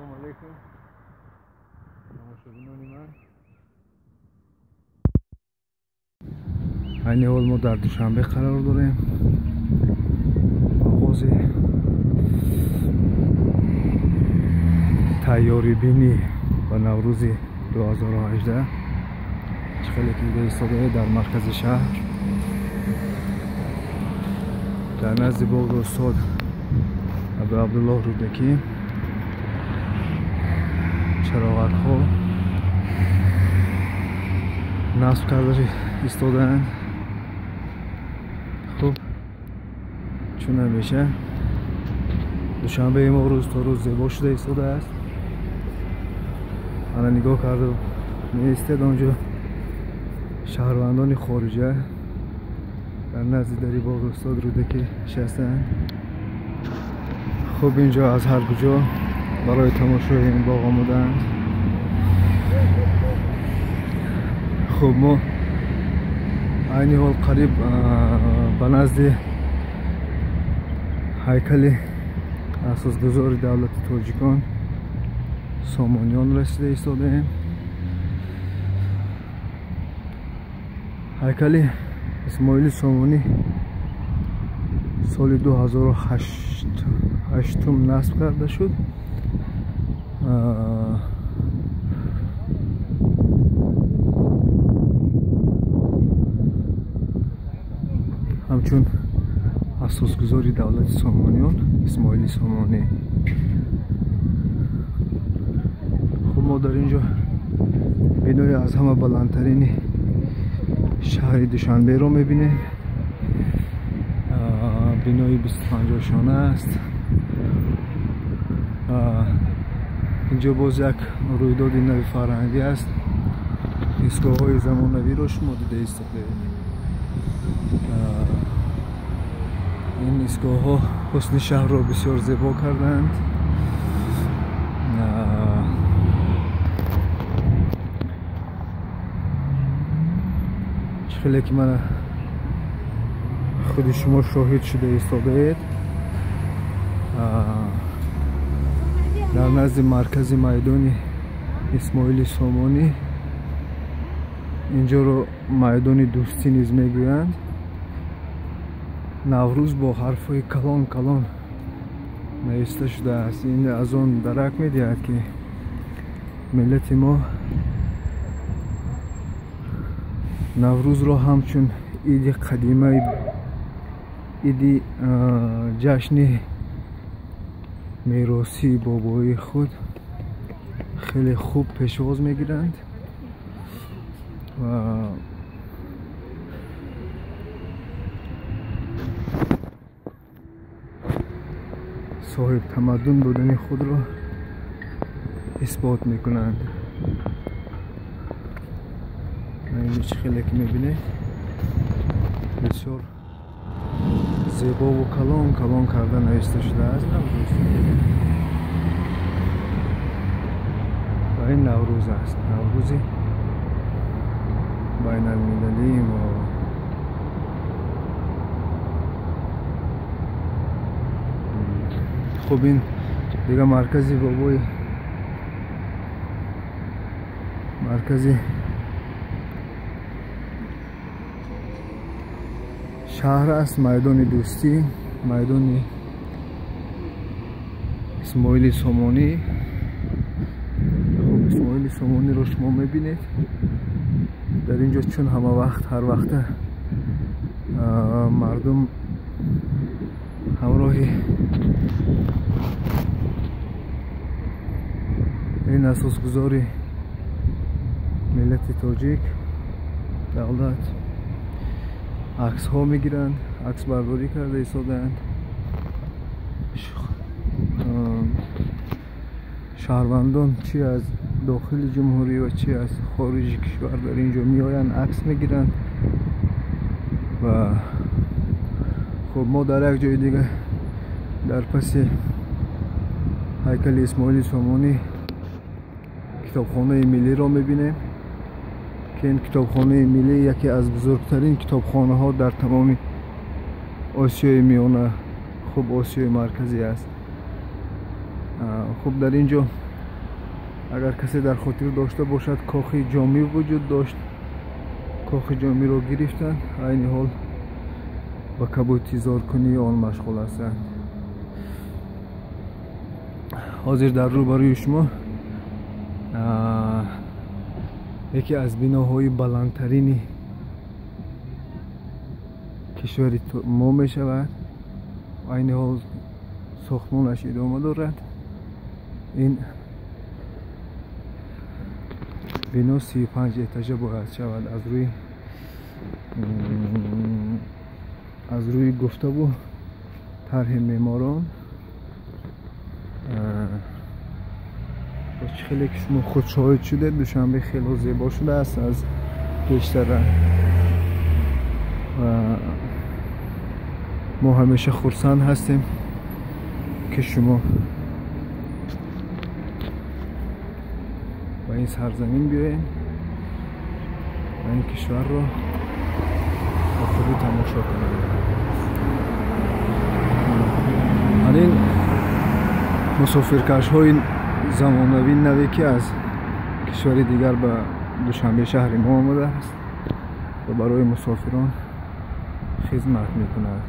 سلام علیکم تماشاگران من. این حال ما در دوشنبه قرار داریم. آغاز تیاری بینی و نوروز 2018 خیلی که ایستاده در مرکز شهر در نزد باغ استاد عبدالله رودکی. چراغک ها نصب کرده ایستادند. خوب چون همیشه دوشنبه ما روز تا روز زیبا شده ایستاده است. انا نگاه کرده می‌ایستد اونجا شهروندان خارجه در نزد دری باغ استاد رودکی نشستند. خوب اینجا از هر کجا برای تماشای این باغ آمدند. خوب ما این حال قریب به نزد هیکل اساسگذار دولت تاجیکان سامانیان رسیده ایستاده ایم. هیکل اسماعیل سامانی سال 2008 نصب کرده شد. همچون اساسگذاری دولت سامانیان اسماعیل سامانی. خب ما در اینجا بینای از همه بلندترین شهر دوشنبه رو میبینیم. بینای 25 شانه است. اینجا باز یک رویداد نوی فرهنگی است. ایستگاه های زمانوی رو شما دیده ایستاده. این ایستگاه ها حسن شهر را بسیار زیبا کردند. خیلی که من خود شما شاهد شده ایستاده اید. در نزد مرکز میدان اسماعیل سامانی، اینجا رو میدان دوستی نیز میگویند. نوروز با حرفای کلان کلان نوشته شده است. این از آن درک میدهد که ملت ما نوروز را همچون عید قدیمه، عید جشن میراثی بابایی خود خیلی خوب پیشواز میگیرند و صاحب تمدن بودن خود را اثبات میکنند. اینجا خیلی که میبینید بسیار زیبا و کلان کرده نوشته شده است. و این نوروز است، نوروزی بین المللی و خب این دیگه مرکزی بابای مرکزی شهر است. میدان دوستی، میدان اسماعیل سامانی. خب اسماعیل سامانی رو شما میبینید در اینجا، چون همه وقت هر وقت مردم همراه این اساسگذاری ملت تاجیک دولت عکس ها میگیرند، عکس برداری کرده ایستادند. شهروندان چی از داخل جمهوری و چی از خارج کشور در اینجا میآیند عکس میگیرند. و خب ما در یک جای دیگه در پس هیکل اسماعیل سامانی کتابخانه ملی را میبینیم که این کتابخانه ملی یکی از بزرگترین کتابخانه ها در تمام آسیای میانه، خب آسیای مرکزی است. خب در اینجا اگر کسی در خاطر داشته باشد کاخ جامی وجود داشت. کاخ جامی رو گرفتند، عین حال با کبوتیزار کنی آن مشغول هستند. حاضر در روبروی شما یکی از بناهای بلندترین کشور ما می شود. عین حال ساختمانش ادامه دارد. این بنا 35 اتاژه باید شود. از روی گفتگو طرح معماران خیلی که شما خود شاهد شده، دوشنبه خیلی زیبا شده است از پیشتر و ما همیشه خرسند هستیم که شما و این سرزمین بیاین و این کشور رو با خوبی تماشا کنید. این مسافرکش های زمانوی نوی که از کشور دیگر به دوشنبه شهر ما آمده است و برای مسافران خدمت میکند.